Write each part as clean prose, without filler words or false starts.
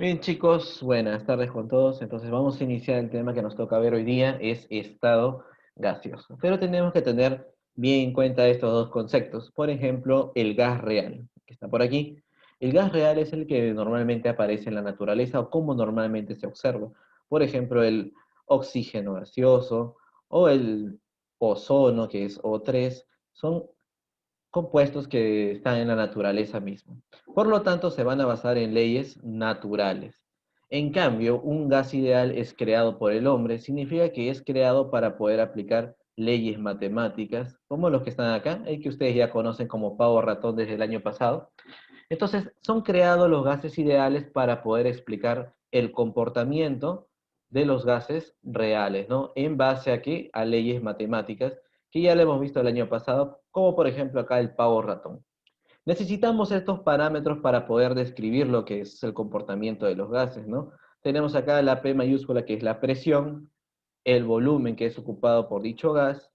Bien, chicos, buenas tardes con todos. Entonces vamos a iniciar el tema que nos toca ver hoy día, es estado gaseoso. Pero tenemos que tener bien en cuenta estos dos conceptos. Por ejemplo, el gas real, que está por aquí. El gas real es el que normalmente aparece en la naturaleza o como normalmente se observa. Por ejemplo, el oxígeno gaseoso o el ozono, que es O3, son compuestos que están en la naturaleza misma. Por lo tanto, se van a basar en leyes naturales. En cambio, un gas ideal es creado por el hombre, significa que es creado para poder aplicar leyes matemáticas, como los que están acá, el que ustedes ya conocen como pavo ratón desde el año pasado. Entonces, son creados los gases ideales para poder explicar el comportamiento de los gases reales, ¿no? En base a qué? A leyes matemáticas, que ya lo hemos visto el año pasado, como por ejemplo acá el pavo ratón. Necesitamos estos parámetros para poder describir lo que es el comportamiento de los gases, ¿no? Tenemos acá la P mayúscula, que es la presión, el volumen que es ocupado por dicho gas,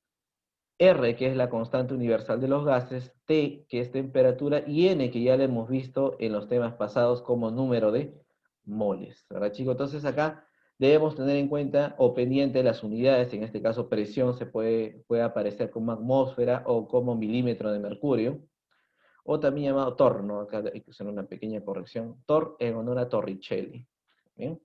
R, que es la constante universal de los gases, T, que es temperatura, y N, que ya lo hemos visto en los temas pasados como número de moles. ¿Verdad, chicos? Entonces acá debemos tener en cuenta o pendiente las unidades, en este caso presión puede aparecer como atmósfera o como milímetro de mercurio, o también llamado torr, ¿no? Acá hay que hacer una pequeña corrección. Torr en honor a Torricelli. ¿Bien?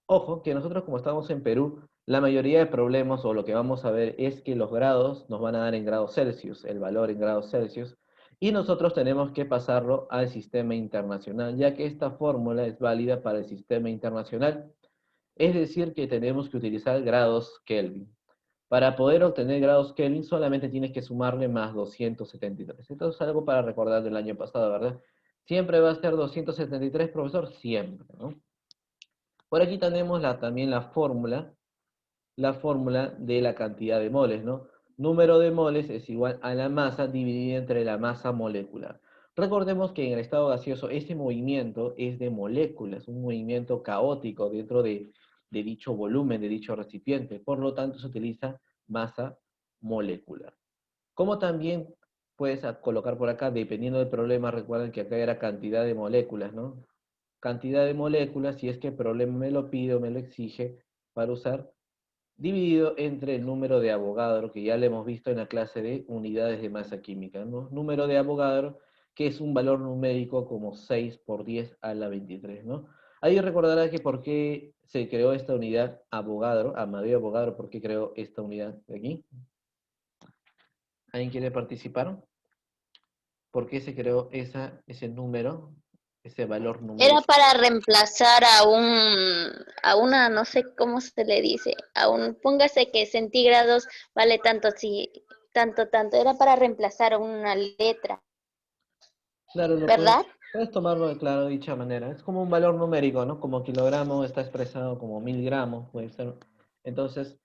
Ojo, que nosotros como estamos en Perú, la mayoría de problemas o lo que vamos a ver es que los grados nos van a dar en grados Celsius, el valor en grados Celsius, y nosotros tenemos que pasarlo al sistema internacional, ya que esta fórmula es válida para el sistema internacional. Es decir, que tenemos que utilizar grados Kelvin. Para poder obtener grados Kelvin solamente tienes que sumarle más 273. Esto es algo para recordar del año pasado, ¿verdad? ¿Siempre va a ser 273, profesor? Siempre, ¿no? Por aquí tenemos también la fórmula de la cantidad de moles, ¿no? Número de moles es igual a la masa dividida entre la masa molecular. Recordemos que en el estado gaseoso este movimiento es de moléculas, un movimiento caótico dentro de dicho volumen, de dicho recipiente. Por lo tanto, se utiliza masa molecular. Como también puedes colocar por acá, dependiendo del problema, recuerden que acá era cantidad de moléculas, ¿no? Cantidad de moléculas, si es que el problema me lo pide o me lo exige para usar, dividido entre el número de Avogadro, que ya lo hemos visto en la clase de unidades de masa química, ¿no? Número de Avogadro, que es un valor numérico como 6 por 10 a la 23, ¿no? Ahí recordará que por qué se creó esta unidad Avogadro, Amadeo Avogadro, por qué creó esta unidad de aquí. ¿Alguien quiere participar? ¿Por qué se creó ese número, ese valor Era numérico? para reemplazar a una, no sé cómo se le dice, póngase que centígrados vale tanto, si, tanto, era para reemplazar una letra, Claro, ¿verdad? puedes tomarlo de claro de dicha manera. Es como un valor numérico, ¿no? Como kilogramo está expresado como 1000 gramos, puede ser. Entonces,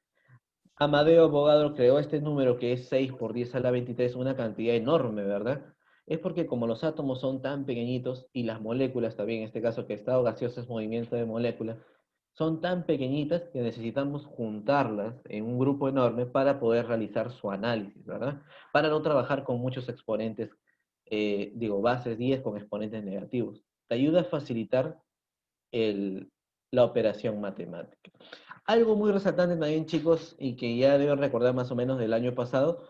Amadeo Avogadro creó este número que es 6 por 10 a la 23, una cantidad enorme, ¿verdad? Es porque como los átomos son tan pequeñitos y las moléculas también, en este caso que estado gaseoso es movimiento de moléculas, son tan pequeñitas que necesitamos juntarlas en un grupo enorme para poder realizar su análisis, ¿verdad? Para no trabajar con muchos exponentes, bases 10 con exponentes negativos. Te ayuda a facilitar el- la operación matemática. Algo muy resaltante también, chicos, y que ya deben recordar más o menos del año pasado,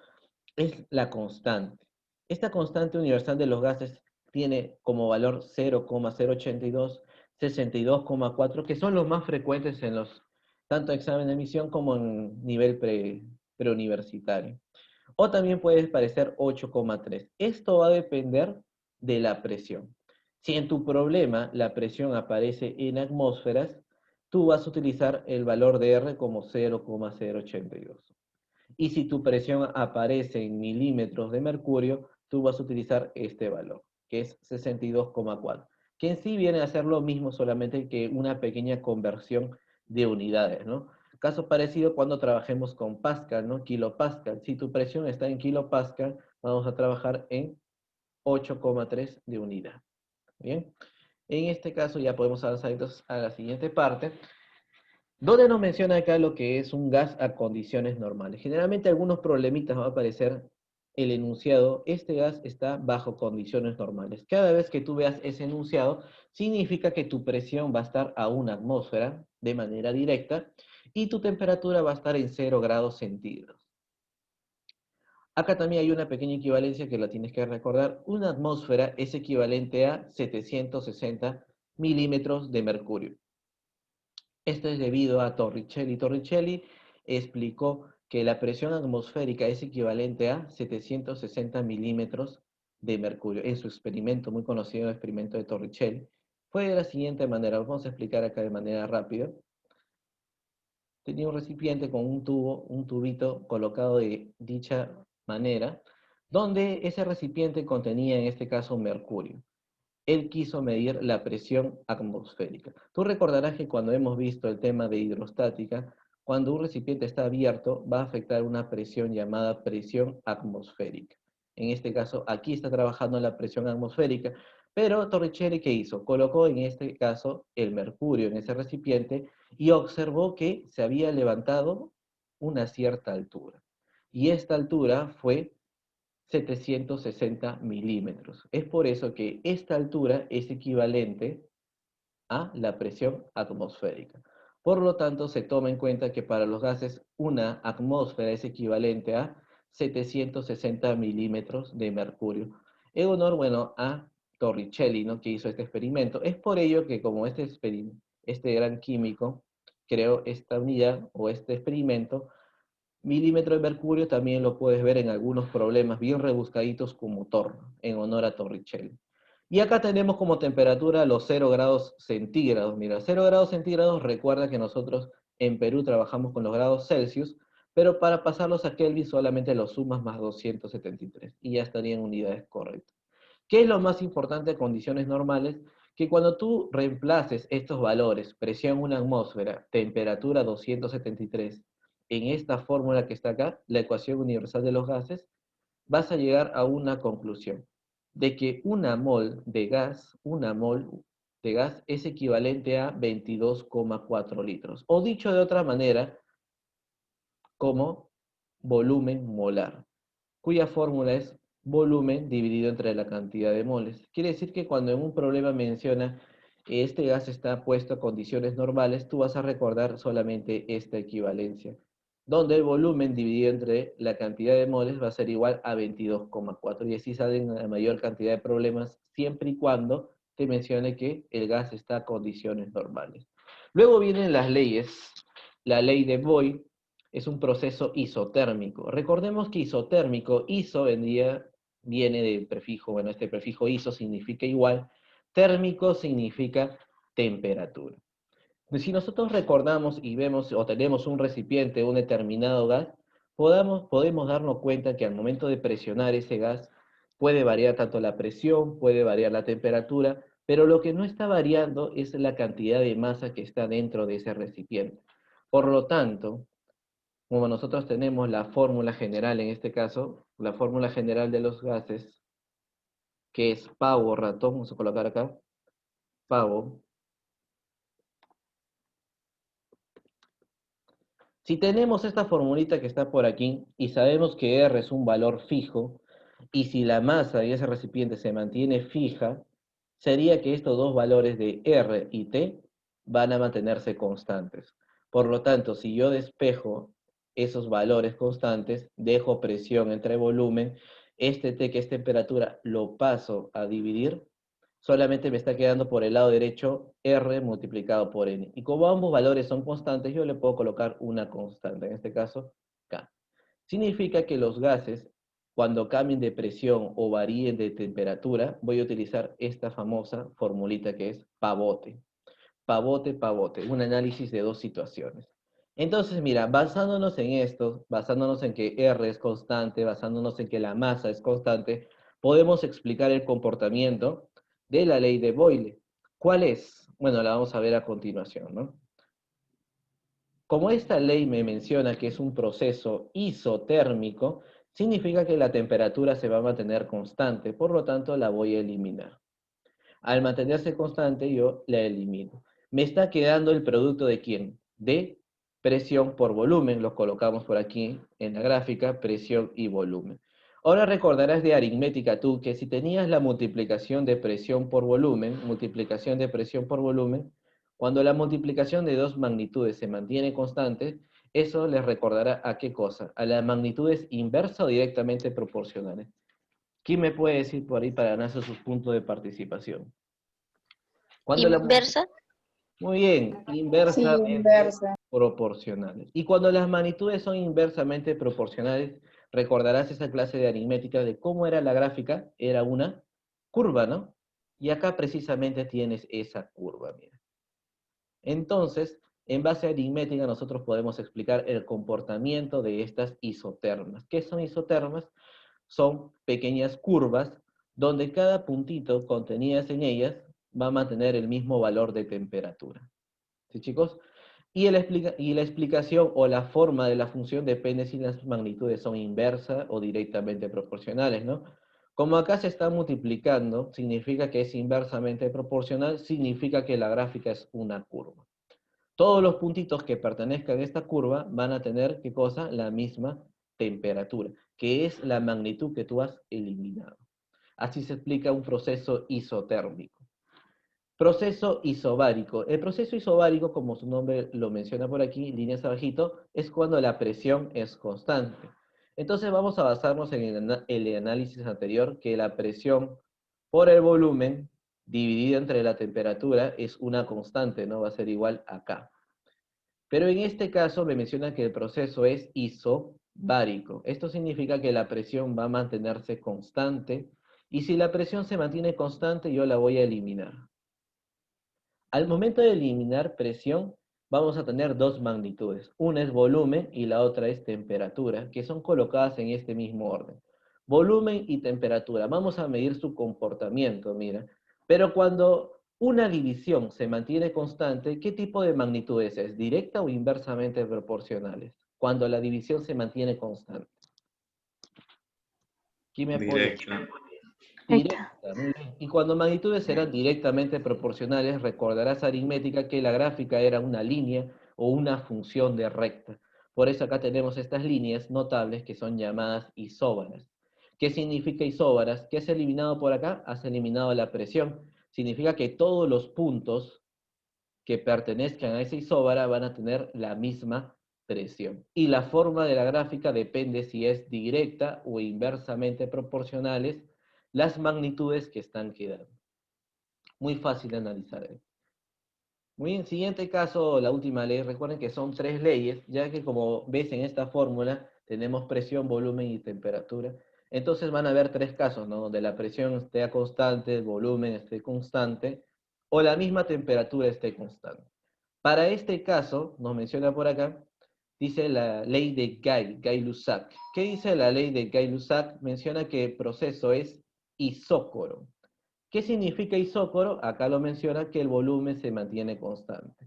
es la constante. Esta constante universal de los gases tiene como valor 0,082, 62,4, que son los más frecuentes en los tanto examen de admisión como en nivel preuniversitario. O también puede parecer 8,3. Esto va a depender de la presión. Si en tu problema la presión aparece en atmósferas, tú vas a utilizar el valor de R como 0,082. Y si tu presión aparece en milímetros de mercurio, tú vas a utilizar este valor, que es 62,4, que en sí viene a ser lo mismo, solamente que una pequeña conversión de unidades, ¿no? Caso parecido cuando trabajemos con Pascal, ¿no? Kilopascal. Si tu presión está en kilopascal, vamos a trabajar en 8,3 de unidad. ¿Bien? En este caso ya podemos avanzar entonces a la siguiente parte, donde nos menciona acá lo que es un gas a condiciones normales. Generalmente algunos problemitas van a aparecer el enunciado, este gas está bajo condiciones normales. Cada vez que tú veas ese enunciado, significa que tu presión va a estar a 1 atmósfera de manera directa y tu temperatura va a estar en 0 grados centígrados. Acá también hay una pequeña equivalencia que la tienes que recordar. Una atmósfera es equivalente a 760 milímetros de mercurio. Esto es debido a Torricelli. Torricelli explicó que la presión atmosférica es equivalente a 760 milímetros de mercurio. En su experimento, muy conocido experimento de Torricelli, fue de la siguiente manera. Vamos a explicar acá de manera rápida. Tenía un recipiente con un tubo, un tubito colocado de dicha manera, donde ese recipiente contenía en este caso mercurio. Él quiso medir la presión atmosférica. Tú recordarás que cuando hemos visto el tema de hidrostática, cuando un recipiente está abierto, va a afectar una presión llamada presión atmosférica. En este caso, aquí está trabajando la presión atmosférica, pero Torricelli, ¿qué hizo? Colocó en este caso el mercurio en ese recipiente y observó que se había levantado una cierta altura. Y esta altura fue 760 milímetros. Es por eso que esta altura es equivalente a la presión atmosférica. Por lo tanto, se toma en cuenta que para los gases una atmósfera es equivalente a 760 milímetros de mercurio. En honor, bueno, a Torricelli, ¿no?, que hizo este experimento. Es por ello que como este gran químico creó esta unidad o este experimento, milímetro de mercurio también lo puedes ver en algunos problemas bien rebuscaditos como Thor, en honor a Torricelli. Y acá tenemos como temperatura los 0 grados centígrados. Mira, 0 grados centígrados, recuerda que nosotros en Perú trabajamos con los grados Celsius, pero para pasarlos a Kelvin solamente los sumas más 273 y ya estarían unidades correctas. ¿Qué es lo más importante a condiciones normales? Que cuando tú reemplaces estos valores, presión 1 atmósfera, temperatura 273, en esta fórmula que está acá, la ecuación universal de los gases, vas a llegar a una conclusión, de que una mol de gas es equivalente a 22,4 litros. O dicho de otra manera, como volumen molar, cuya fórmula es volumen dividido entre la cantidad de moles. Quiere decir que cuando en un problema menciona este gas está puesto a condiciones normales, tú vas a recordar solamente esta equivalencia, donde el volumen dividido entre la cantidad de moles va a ser igual a 22,4. Y así salen la mayor cantidad de problemas, siempre y cuando te mencione que el gas está a condiciones normales. Luego vienen las leyes. La ley de Boyle es un proceso isotérmico. Recordemos que isotérmico, iso viene del prefijo, bueno, este prefijo iso significa igual, térmico significa temperatura. Si nosotros recordamos y vemos o tenemos un recipiente, un determinado gas, podemos darnos cuenta que al momento de presionar ese gas puede variar tanto la presión, puede variar la temperatura, pero lo que no está variando es la cantidad de masa que está dentro de ese recipiente. Por lo tanto, como nosotros tenemos la fórmula general en este caso, la fórmula general de los gases, que es pavo ratón, vamos a colocar acá, pavo. Si tenemos esta formulita que está por aquí y sabemos que R es un valor fijo, y si la masa de ese recipiente se mantiene fija, sería que estos dos valores de R y T van a mantenerse constantes. Por lo tanto, si yo despejo esos valores constantes, dejo presión entre volumen, este T, que es temperatura, lo paso a dividir, solamente me está quedando por el lado derecho R multiplicado por N. Y como ambos valores son constantes, yo le puedo colocar una constante, en este caso K. Significa que los gases, cuando cambien de presión o varíen de temperatura, voy a utilizar esta famosa formulita que es pavote. Pavote, pavote, un análisis de dos situaciones. Entonces, mira, basándonos en esto, basándonos en que R es constante, basándonos en que la masa es constante, podemos explicar el comportamiento de la ley de Boyle. ¿Cuál es? Bueno, la vamos a ver a continuación, ¿no? Como esta ley me menciona que es un proceso isotérmico, significa que la temperatura se va a mantener constante, por lo tanto la voy a eliminar. Al mantenerse constante, yo la elimino. Me está quedando el producto de ¿quién? De presión por volumen. Lo colocamos por aquí en la gráfica, presión y volumen. Ahora recordarás de aritmética tú que si tenías la multiplicación de presión por volumen, cuando la multiplicación de dos magnitudes se mantiene constante, eso les recordará a qué cosa, a las magnitudes inversa o directamente proporcionales. ¿Quién me puede decir por ahí para ganarse sus puntos de participación? Cuando la, Inversa. muy bien, Sí, inversamente inversa. proporcionales. Y cuando las magnitudes son inversamente proporcionales, recordarás esa clase de aritmética de cómo era la gráfica, era una curva, ¿no? Y acá precisamente tienes esa curva, mira. Entonces, en base a aritmética nosotros podemos explicar el comportamiento de estas isotermas. ¿Qué son isotermas? Son pequeñas curvas donde cada puntito contenidas en ellas va a mantener el mismo valor de temperatura. ¿Sí, chicos? Y la explicación o la forma de la función depende si las magnitudes son inversas o directamente proporcionales, ¿no? Como acá se está multiplicando, significa que es inversamente proporcional, significa que la gráfica es una curva. Todos los puntitos que pertenezcan a esta curva van a tener, ¿qué cosa? La misma temperatura, que es la magnitud que tú has eliminado. Así se explica un proceso isotérmico. Proceso isobárico. El proceso isobárico, como su nombre lo menciona por aquí, líneas abajito, es cuando la presión es constante. Entonces vamos a basarnos en el análisis anterior, que la presión por el volumen dividida entre la temperatura es una constante, ¿no? Va a ser igual acá. Pero en este caso me menciona que el proceso es isobárico. Esto significa que la presión va a mantenerse constante, y si la presión se mantiene constante, yo la voy a eliminar. Al momento de eliminar presión, vamos a tener dos magnitudes. Una es volumen y la otra es temperatura, que son colocadas en este mismo orden. Volumen y temperatura. Vamos a medir su comportamiento, mira. Pero cuando una división se mantiene constante, ¿qué tipo de magnitudes es? ¿Directa o inversamente proporcionales? Cuando la división se mantiene constante. ¿Quién me puede decir? Directa. Directa, muy bien. Y cuando magnitudes serán directamente proporcionales, recordarás aritmética que la gráfica era una línea o una función de recta. Por eso acá tenemos estas líneas notables que son llamadas isóbaras. ¿Qué significa isóbaras? ¿Qué has eliminado por acá? Has eliminado la presión. Significa que todos los puntos que pertenezcan a esa isóbara van a tener la misma presión. Y la forma de la gráfica depende si es directa o inversamente proporcionales las magnitudes que están quedando. Muy fácil de analizar. Muy bien, siguiente caso, la última ley. Recuerden que son tres leyes, ya que como ves en esta fórmula, tenemos presión, volumen y temperatura. Entonces van a haber tres casos, ¿no? Donde la presión esté constante, el volumen esté constante, o la misma temperatura esté constante. Para este caso, nos menciona por acá, dice la ley de Gay-Lussac. ¿Qué dice la ley de Gay-Lussac? Menciona que el proceso es isócoro. ¿Qué significa isócoro? Acá lo menciona que el volumen se mantiene constante.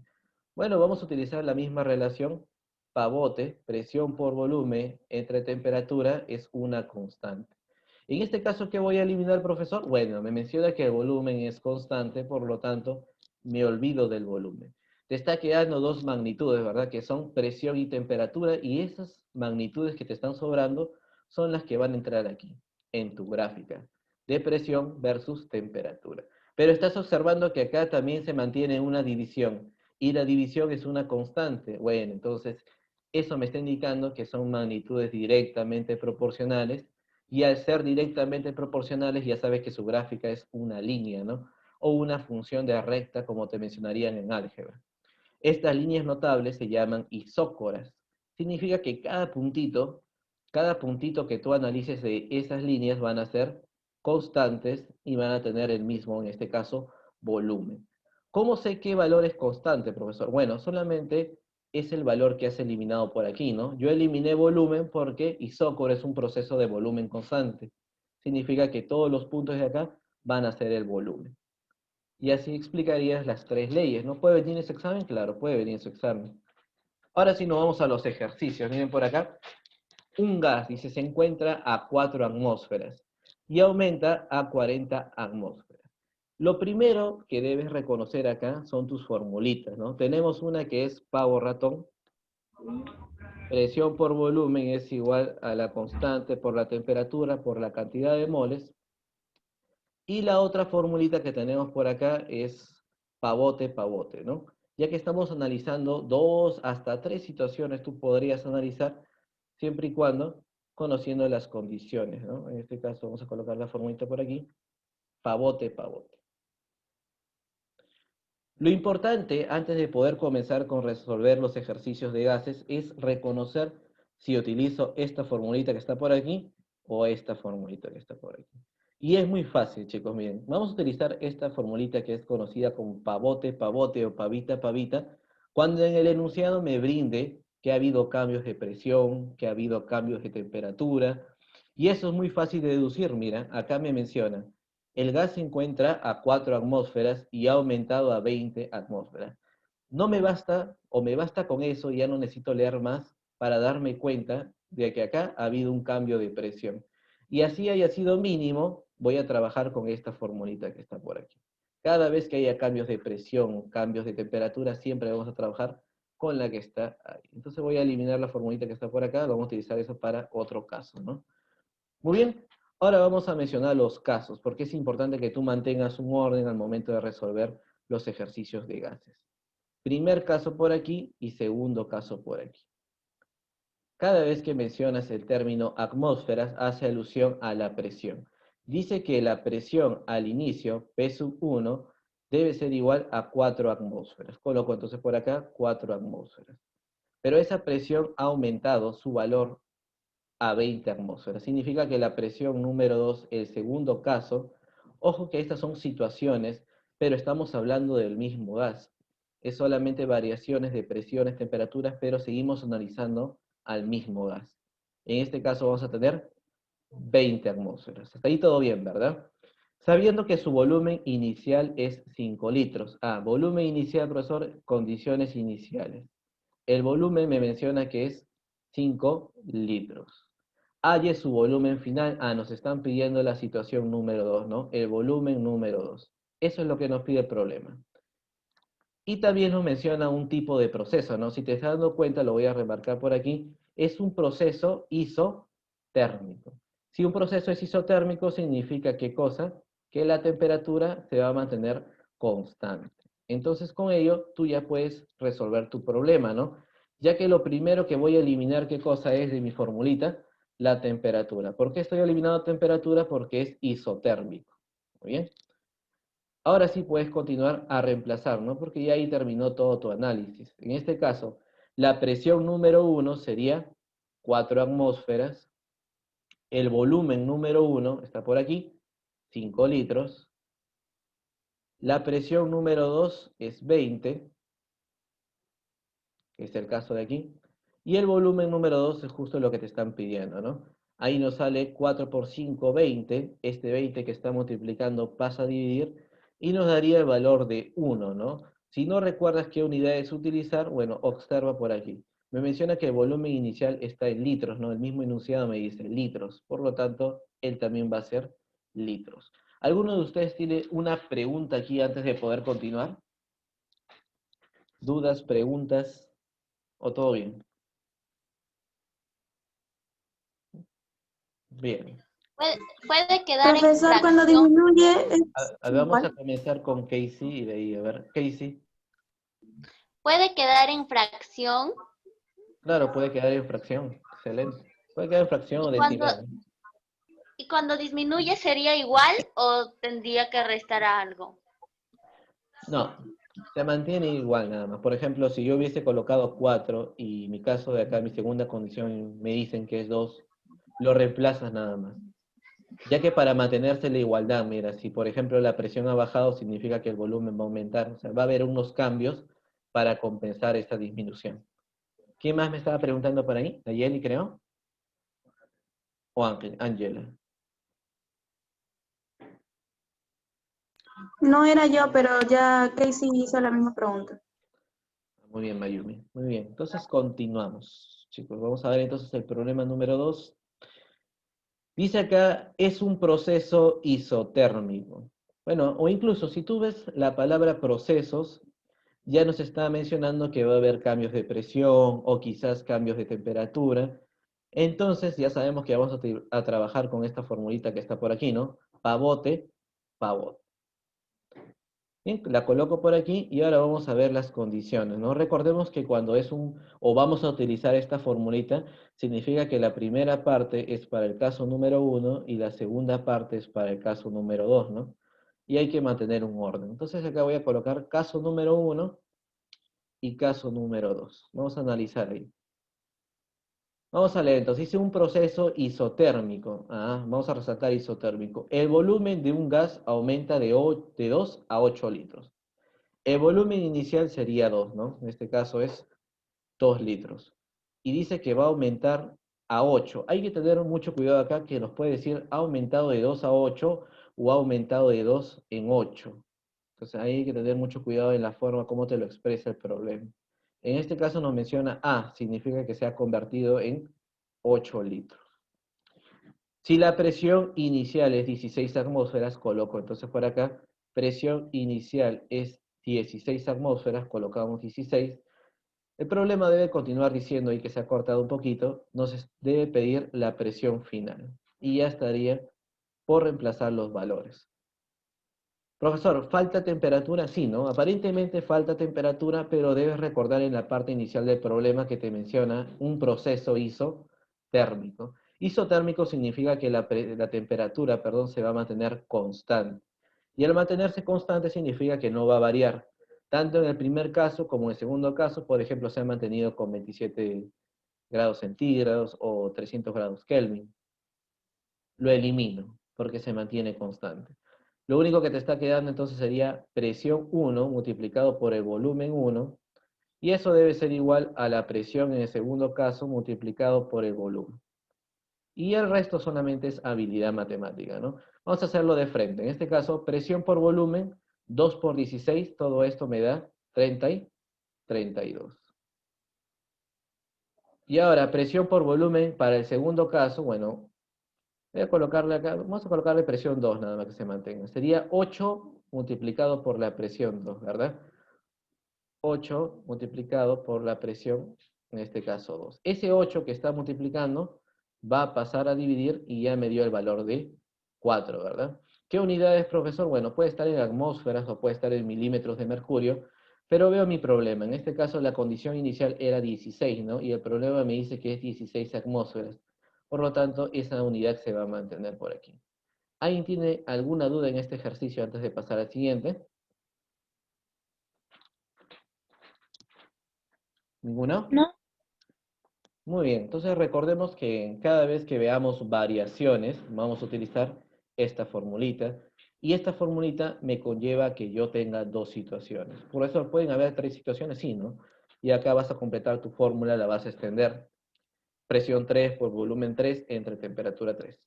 Bueno, vamos a utilizar la misma relación. Pavote, presión por volumen entre temperatura es una constante. En este caso, ¿qué voy a eliminar, profesor? Bueno, me menciona que el volumen es constante, por lo tanto, me olvido del volumen. Te está quedando dos magnitudes, ¿verdad? Que son presión y temperatura, y esas magnitudes que te están sobrando son las que van a entrar aquí, en tu gráfica de presión versus temperatura. Pero estás observando que acá también se mantiene una división, y la división es una constante. Bueno, entonces eso me está indicando que son magnitudes directamente proporcionales, y al ser directamente proporcionales ya sabes que su gráfica es una línea, ¿no? O una función de recta, como te mencionarían en álgebra. Estas líneas notables se llaman isócoras. Significa que cada puntito que tú analices de esas líneas van a ser constantes y van a tener el mismo, en este caso, volumen. ¿Cómo sé qué valor es constante, profesor? Bueno, solamente es el valor que has eliminado por aquí, ¿no? Yo eliminé volumen porque isócoro es un proceso de volumen constante. Significa que todos los puntos de acá van a ser el volumen. Y así explicarías las tres leyes. ¿No puede venir en su examen? Claro, puede venir en su examen. Ahora sí nos vamos a los ejercicios. Miren por acá. Un gas, dice, se encuentra a 4 atmósferas y aumenta a 40 atmósferas. Lo primero que debes reconocer acá son tus formulitas, ¿no? Tenemos una que es pavo ratón, Presión por volumen es igual a la constante por la temperatura por la cantidad de moles. Y la otra formulita que tenemos por acá es pavote, ¿no? Ya que estamos analizando 2 hasta 3 situaciones, tú podrías analizar siempre y cuando conociendo las condiciones, ¿no? En este caso vamos a colocar la formulita por aquí, pavote. Lo importante antes de poder comenzar con resolver los ejercicios de gases es reconocer si utilizo esta formulita que está por aquí o esta formulita que está por aquí. Y es muy fácil, chicos, miren. Vamos a utilizar esta formulita que es conocida como pavote o pavita, cuando en el enunciado me brinde que ha habido cambios de presión, que ha habido cambios de temperatura. Y eso es muy fácil de deducir, mira, acá me menciona el gas se encuentra a 4 atmósferas y ha aumentado a 20 atmósferas. No me basta, o me basta con eso, ya no necesito leer más para darme cuenta de que acá ha habido un cambio de presión. Y así haya sido mínimo, voy a trabajar con esta formulita que está por aquí. Cada vez que haya cambios de presión, cambios de temperatura, siempre vamos a trabajar con la que está ahí. Entonces voy a eliminar la formulita que está por acá, vamos a utilizar eso para otro caso, ¿no? Muy bien, ahora vamos a mencionar los casos, porque es importante que tú mantengas un orden al momento de resolver los ejercicios de gases. Primer caso por aquí y segundo caso por aquí. Cada vez que mencionas el término atmósferas, hace alusión a la presión. Dice que la presión al inicio, P sub 1, debe ser igual a 4 atmósferas. Coloco entonces por acá 4 atmósferas. Pero esa presión ha aumentado su valor a 20 atmósferas. Significa que la presión número 2, el segundo caso, ojo que estas son situaciones, pero estamos hablando del mismo gas. Es solamente variaciones de presiones, temperaturas, pero seguimos analizando al mismo gas. En este caso vamos a tener 20 atmósferas. Hasta ahí todo bien, ¿verdad? Sabiendo que su volumen inicial es 5 litros. Volumen inicial, profesor, condiciones iniciales. El volumen me menciona que es 5 litros. Halle su volumen final. Nos están pidiendo la situación número 2, ¿no? El volumen número 2. Eso es lo que nos pide el problema. Y también nos menciona un tipo de proceso, ¿no? Si te estás dando cuenta, lo voy a remarcar por aquí, es un proceso isotérmico. Si un proceso es isotérmico, significa ¿qué cosa? Que la temperatura se va a mantener constante. Entonces, con ello, tú ya puedes resolver tu problema, ¿no? Ya que lo primero que voy a eliminar, ¿qué cosa es de mi formulita? La temperatura. ¿Por qué estoy eliminando temperatura? Porque es isotérmico. Muy bien. Ahora sí puedes continuar a reemplazar, ¿no? Porque ya ahí terminó todo tu análisis. En este caso, la presión número 1 sería 4 atmósferas. El volumen número 1 está por aquí, 5 litros. La presión número 2 es 20, que es el caso de aquí. Y el volumen número 2 es justo lo que te están pidiendo, ¿no? Ahí nos sale 4 por 5, 20. Este 20 que está multiplicando pasa a dividir y nos daría el valor de 1, ¿no? Si no recuerdas qué unidades utilizar, bueno, observa por aquí. Me menciona que el volumen inicial está en litros, ¿no? El mismo enunciado me dice litros. Por lo tanto, él también va a ser litros. ¿Alguno de ustedes tiene una pregunta aquí antes de poder continuar? ¿Dudas, preguntas o todo bien? Bien. Puede quedar en Profesor, cuando fracción. disminuye es Vamos a igual. comenzar con Casey y de ahí, a ver, Casey. Puede quedar en fracción. Claro, puede quedar en fracción. Excelente. Puede quedar en fracción o Y cuando, decimal. y cuando disminuye, ¿sería igual o tendría que restar algo? No, se mantiene igual nada más. Por ejemplo, si yo hubiese colocado 4 y mi caso de acá, mi segunda condición, me dicen que es 2, lo reemplazas nada más. Ya que para mantenerse la igualdad, mira, si por ejemplo la presión ha bajado, significa que el volumen va a aumentar. O sea, va a haber unos cambios para compensar esta disminución. ¿Quién más me estaba preguntando por ahí? ¿Nayeli, creo? ¿O Ángela? No era yo, pero ya Casey hizo la misma pregunta. Muy bien, Mayumi. Muy bien. Entonces continuamos. Chicos, vamos a ver entonces el problema número 2. Dice acá, es un proceso isotérmico. Bueno, o incluso si tú ves la palabra procesos, ya nos está mencionando que va a haber cambios de presión o quizás cambios de temperatura. Entonces ya sabemos que vamos a trabajar con esta formulita que está por aquí, ¿no? Pavote, pavote. Bien, la coloco por aquí y ahora vamos a ver las condiciones, ¿no? Recordemos que cuando o vamos a utilizar esta formulita, significa que la primera parte es para el caso número 1 y la segunda parte es para el caso número 2, ¿no? Y hay que mantener un orden. Entonces acá voy a colocar caso número 1 y caso número 2. Vamos a analizar ahí. Vamos a leer entonces, dice un proceso isotérmico. Vamos a resaltar isotérmico. El volumen de un gas aumenta de 2 a 8 litros. El volumen inicial sería 2, ¿no? En este caso es 2 litros. Y dice que va a aumentar a 8. Hay que tener mucho cuidado acá que nos puede decir ha aumentado de 2 a 8 o ha aumentado de 2 en 8. Entonces ahí hay que tener mucho cuidado en la forma como te lo expresa el problema. En este caso nos menciona A, significa que se ha convertido en 8 litros. Si la presión inicial es 16 atmósferas, coloco entonces por acá, presión inicial es 16 atmósferas, colocamos 16. El problema debe continuar diciendo, y que se ha cortado un poquito, nos debe pedir la presión final. Y ya estaría por reemplazar los valores. Profesor, ¿falta temperatura? Sí, ¿no? Aparentemente falta temperatura, pero debes recordar en la parte inicial del problema que te menciona un proceso isotérmico. Isotérmico significa que la temperatura, perdón, se va a mantener constante. Y al mantenerse constante significa que no va a variar. Tanto en el primer caso como en el segundo caso, por ejemplo, se ha mantenido con 27 grados centígrados o 300 grados Kelvin. Lo elimino porque se mantiene constante. Lo único que te está quedando entonces sería presión 1 multiplicado por el volumen 1, y eso debe ser igual a la presión en el segundo caso multiplicado por el volumen. Y el resto solamente es habilidad matemática, ¿no? Vamos a hacerlo de frente. En este caso, presión por volumen, 2 por 16, todo esto me da 30 y 32. Y ahora, presión por volumen para el segundo caso, bueno, voy a colocarle acá, vamos a colocarle presión 2 nada más que se mantenga. Sería 8 multiplicado por la presión 2, ¿verdad? 8 multiplicado por la presión, en este caso 2. Ese 8 que está multiplicando va a pasar a dividir y ya me dio el valor de 4, ¿verdad? ¿Qué unidad es, profesor? Bueno, puede estar en atmósferas o puede estar en milímetros de mercurio, pero veo mi problema. En este caso la condición inicial era 16, ¿no? Y el problema me dice que es 16 atmósferas. Por lo tanto, esa unidad se va a mantener por aquí. ¿Alguien tiene alguna duda en este ejercicio antes de pasar al siguiente? ¿Ninguno? ¿No? Muy bien, entonces recordemos que cada vez que veamos variaciones, vamos a utilizar esta formulita, y esta formulita me conlleva que yo tenga dos situaciones. Por eso pueden haber tres situaciones, sí, ¿no? Y acá vas a completar tu fórmula, la vas a extender. Presión 3 por volumen 3 entre temperatura 3.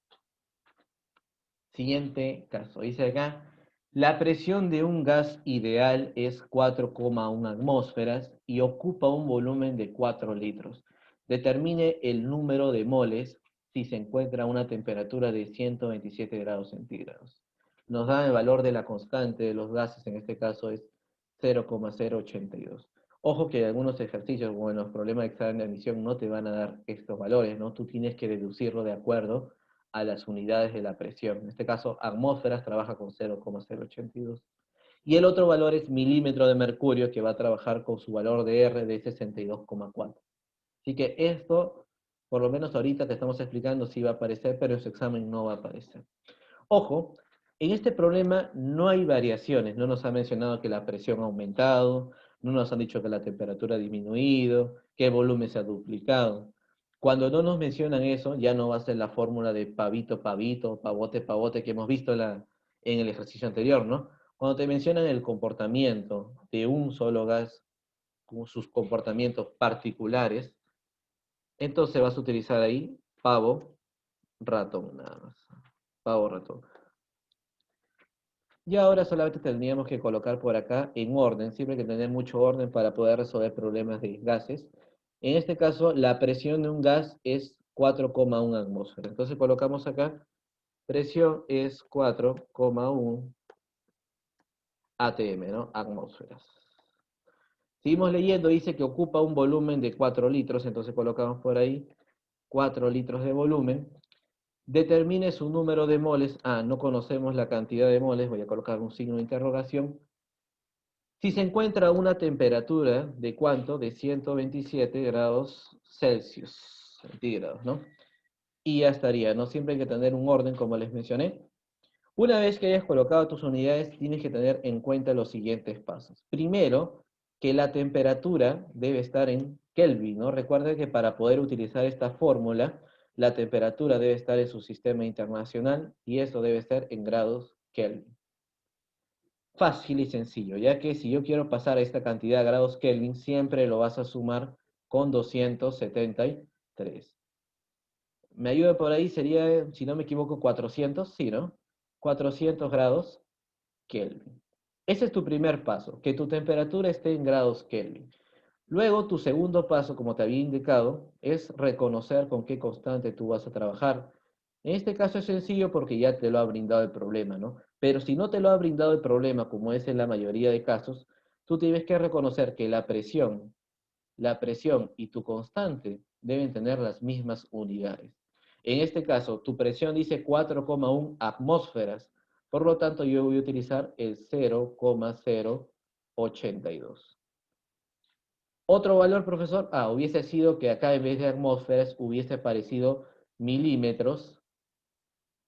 Siguiente caso, dice acá, la presión de un gas ideal es 4,1 atmósferas y ocupa un volumen de 4 litros. Determine el número de moles si se encuentra a una temperatura de 127 grados centígrados. Nos da el valor de la constante de los gases, en este caso es 0,082. Ojo que algunos ejercicios, como en los problemas de examen de admisión, no te van a dar estos valores, ¿no? Tú tienes que deducirlo de acuerdo a las unidades de la presión. En este caso, atmósferas trabaja con 0,082. Y el otro valor es milímetro de mercurio, que va a trabajar con su valor de R de 62,4. Así que esto, por lo menos ahorita te estamos explicando si va a aparecer, pero en su examen no va a aparecer. Ojo, en este problema no hay variaciones. No nos ha mencionado que la presión ha aumentado, no nos han dicho que la temperatura ha disminuido, que el volumen se ha duplicado. Cuando no nos mencionan eso, ya no va a ser la fórmula de pavito, pavito, pavote, pavote que hemos visto en el ejercicio anterior, ¿no? Cuando te mencionan el comportamiento de un solo gas, con sus comportamientos particulares, entonces vas a utilizar ahí pavo, ratón, nada más. Pavo, ratón. Y ahora solamente tendríamos que colocar por acá en orden, siempre hay que tener mucho orden para poder resolver problemas de gases. En este caso, la presión de un gas es 4,1 atmósferas. Entonces colocamos acá, presión es 4,1 atm, ¿no? Atmósferas. Seguimos leyendo, dice que ocupa un volumen de 4 litros, entonces colocamos por ahí 4 litros de volumen. Determine su número de moles. No conocemos la cantidad de moles, voy a colocar un signo de interrogación. Si se encuentra a una temperatura de ¿cuánto? De 127 grados Celsius, centígrados, ¿no? Y ya estaría, ¿no? Siempre hay que tener un orden, como les mencioné. Una vez que hayas colocado tus unidades, tienes que tener en cuenta los siguientes pasos. Primero, que la temperatura debe estar en Kelvin, ¿no? Recuerden que para poder utilizar esta fórmula, la temperatura debe estar en su sistema internacional y eso debe estar en grados Kelvin. Fácil y sencillo, ya que si yo quiero pasar a esta cantidad de grados Kelvin, siempre lo vas a sumar con 273. Me ayuda por ahí, sería, si no me equivoco, 400, sí, ¿no? 400 grados Kelvin. Ese es tu primer paso, que tu temperatura esté en grados Kelvin. Luego, tu segundo paso, como te había indicado, es reconocer con qué constante tú vas a trabajar. En este caso es sencillo porque ya te lo ha brindado el problema, ¿no? Pero si no te lo ha brindado el problema, como es en la mayoría de casos, tú tienes que reconocer que la presión y tu constante deben tener las mismas unidades. En este caso, tu presión dice 4,1 atmósferas. Por lo tanto, yo voy a utilizar el 0,082. Otro valor, profesor, hubiese sido que acá en vez de atmósferas hubiese aparecido milímetros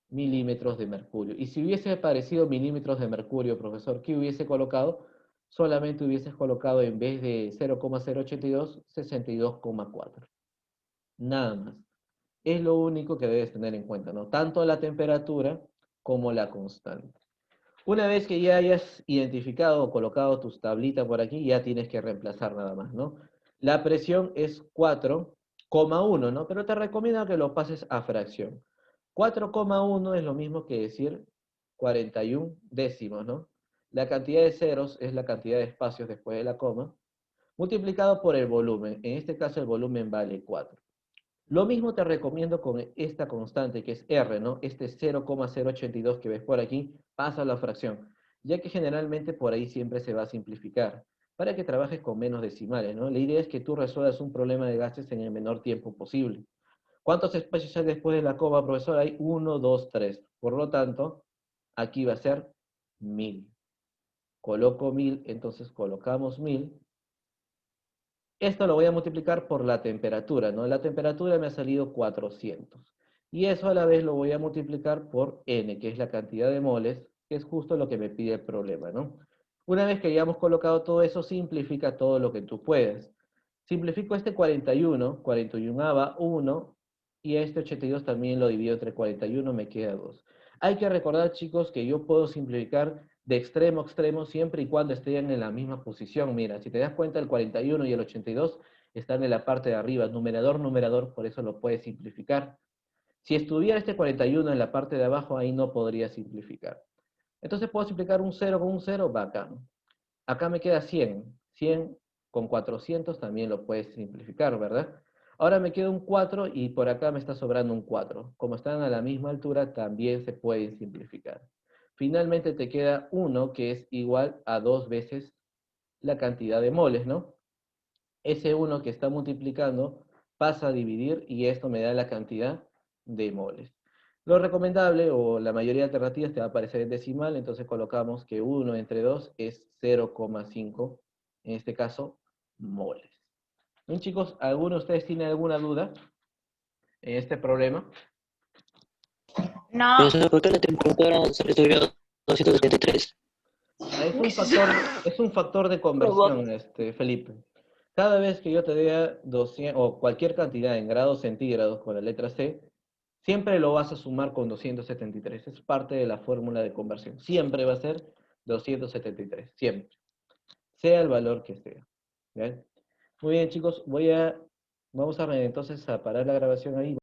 de mercurio. Y si hubiese aparecido milímetros de mercurio, profesor, ¿qué hubiese colocado? Solamente hubieses colocado en vez de 0,082, 62,4. Nada más. Es lo único que debes tener en cuenta, ¿no? Tanto la temperatura como la constante. Una vez que ya hayas identificado o colocado tus tablitas por aquí, ya tienes que reemplazar nada más, ¿no? La presión es 4,1, ¿no? Pero te recomiendo que lo pases a fracción. 4,1 es lo mismo que decir 41 décimos, ¿no? La cantidad de ceros es la cantidad de espacios después de la coma, multiplicado por el volumen. En este caso el volumen vale 4. Lo mismo te recomiendo con esta constante que es R, ¿no? Este 0,082 que ves por aquí, pasa a la fracción, ya que generalmente por ahí siempre se va a simplificar, para que trabajes con menos decimales, ¿no? La idea es que tú resuelvas un problema de gases en el menor tiempo posible. ¿Cuántos espacios hay después de la coma, profesor? Hay 1, 2, 3. Por lo tanto, aquí va a ser 1000. Coloco 1000, entonces colocamos 1000. Esto lo voy a multiplicar por la temperatura, ¿no? La temperatura me ha salido 400. Y eso a la vez lo voy a multiplicar por N, que es la cantidad de moles, que es justo lo que me pide el problema, ¿no? Una vez que hayamos colocado todo eso, simplifica todo lo que tú puedas. Simplifico este 41, 41 va 1, y este 82 también lo divido entre 41, me queda 2. Hay que recordar, chicos, que yo puedo simplificar de extremo a extremo siempre y cuando estén en la misma posición. Mira, si te das cuenta, el 41 y el 82 están en la parte de arriba, numerador, numerador, por eso lo puedes simplificar. Si estuviera este 41 en la parte de abajo, ahí no podría simplificar. Entonces puedo simplificar un 0 con un 0, bacán. Acá me queda 100. 100 con 400 también lo puedes simplificar, ¿verdad? Ahora me queda un 4 y por acá me está sobrando un 4. Como están a la misma altura, también se pueden simplificar. Finalmente te queda 1 que es igual a 2 veces la cantidad de moles, ¿no? Ese 1 que está multiplicando pasa a dividir y esto me da la cantidad de moles. Lo recomendable o la mayoría de alternativas te va a aparecer en decimal, entonces colocamos que 1 entre 2 es 0,5, en este caso, moles. Bien, chicos, ¿alguno de ustedes tiene alguna duda en este problema? No, Profesor, ¿por qué la temperatura se subió a 273? Es un factor de conversión, Felipe. Cada vez que yo te dé 200 o cualquier cantidad en grados centígrados con la letra C, siempre lo vas a sumar con 273. Es parte de la fórmula de conversión. Siempre va a ser 273, siempre. Sea el valor que sea. ¿Bien? Muy bien, chicos, vamos a entonces a parar la grabación ahí.